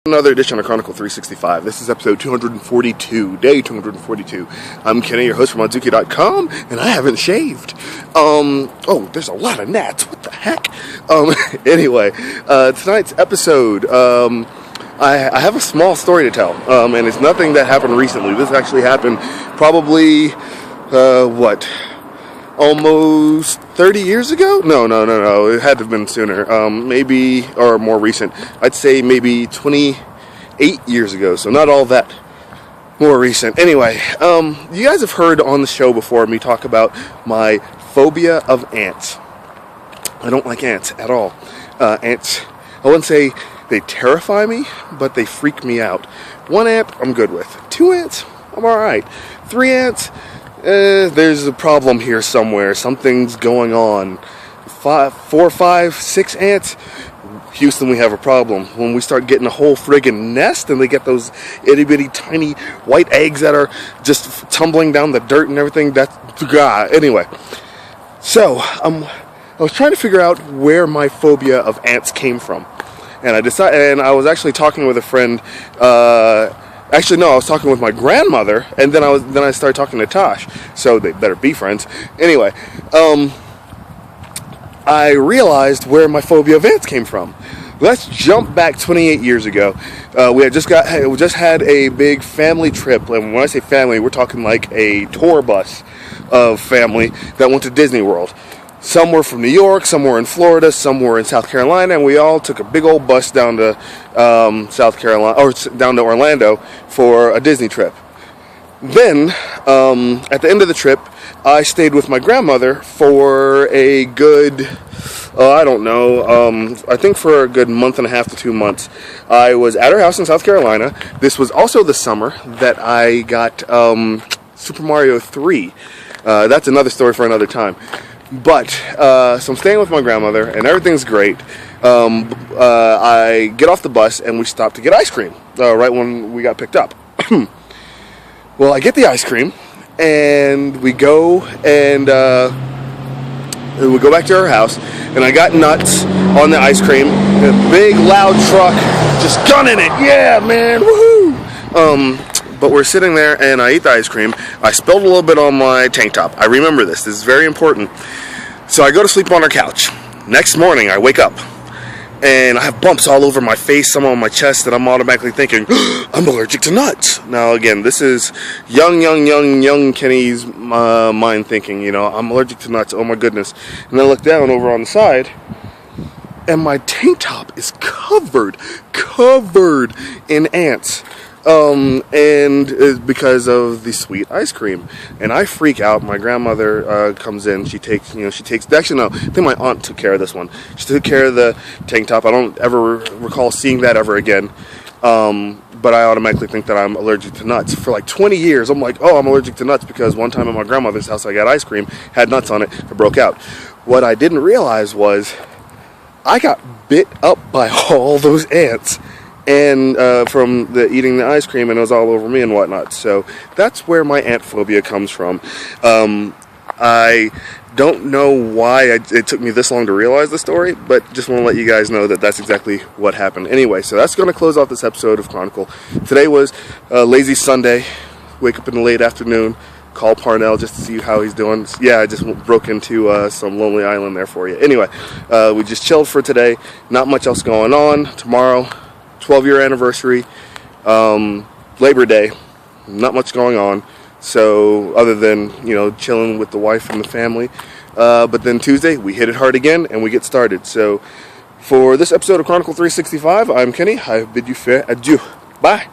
Another edition of Chronicle365. This is episode 242, day 242. I'm Kenny, your host from Onzuki.com, and I haven't shaved. Oh, there's a lot of gnats. What the heck? Anyway, tonight's episode, I have a small story to tell, and it's nothing that happened recently. This actually happened probably, almost 30 years ago? No. It had to have been sooner. Maybe, or more recent. I'd say maybe 28 years ago, so not all that more recent. Anyway, you guys have heard on the show before me talk about my phobia of ants. I don't like ants at all. Ants, I wouldn't say they terrify me, but they freak me out. One ant, I'm good with. Two ants, I'm alright. Three ants, there's a problem here somewhere. Something's going on. 4, 5, 6 ants. Houston, we have a problem. When we start getting a whole friggin' nest and they get those itty bitty tiny white eggs that are just tumbling down the dirt and everything, that's God. Anyway, so I was trying to figure out where my phobia of ants came from, and I was actually talking with a friend. Actually, no, I was talking with my grandmother, and then I started talking to Tosh, so they better be friends. Anyway, I realized where my phobia of ants came from. Let's jump back 28 years ago. We just had a big family trip, and when I say family, we're talking like a tour bus of family that went to Disney World. Some were from New York, some were in Florida, some were in South Carolina, and we all took a big old bus down to South Carolina, or down to Orlando for a Disney trip. Then, at the end of the trip, I stayed with my grandmother for a good, I think for a good month and a half to 2 months. I was at her house in South Carolina. This was also the summer that I got Super Mario 3. That's another story for another time. But, so I'm staying with my grandmother, and everything's great. I get off the bus, and we stop to get ice cream, right when we got picked up. Well, I get the ice cream, and we go back to her house, and I got nuts on the ice cream, and a big, loud truck, just gunning it. Yeah, man, woohoo! But we're sitting there, and I eat the ice cream. I spilled a little bit on my tank top. I remember this. This is very important. So I go to sleep on her couch. Next morning, I wake up, and I have bumps all over my face, some on my chest, and I'm automatically thinking, I'm allergic to nuts. Now, again, this is young Kenny's mind thinking, I'm allergic to nuts. Oh, my goodness. And I look down over on the side, and my tank top is covered in ants. And it's because of the sweet ice cream, and I freak out. My grandmother comes in. She takes. Actually, no. I think my aunt took care of this one. She took care of the tank top. I don't ever recall seeing that ever again. But I automatically think that I'm allergic to nuts. For like 20 years, I'm like, oh, I'm allergic to nuts because one time at my grandmother's house, I got ice cream, had nuts on it, I broke out. What I didn't realize was I got bit up by all those ants. And from eating the ice cream, and it was all over me and whatnot. So that's where my ant phobia comes from. I don't know why it took me this long to realize the story, but just want to let you guys know that that's exactly what happened. Anyway, so that's going to close off this episode of Chronicle. Today was Lazy Sunday. Wake up in the late afternoon, call Parnell just to see how he's doing. Yeah, I just broke into some lonely island there for you. Anyway, we just chilled for today. Not much else going on. Tomorrow, 12-year anniversary, Labor Day, not much going on, so other than, chilling with the wife and the family, but then Tuesday, we hit it hard again, and we get started. So, for this episode of Chronicle365, I'm Kenny. I bid you fair adieu. Bye!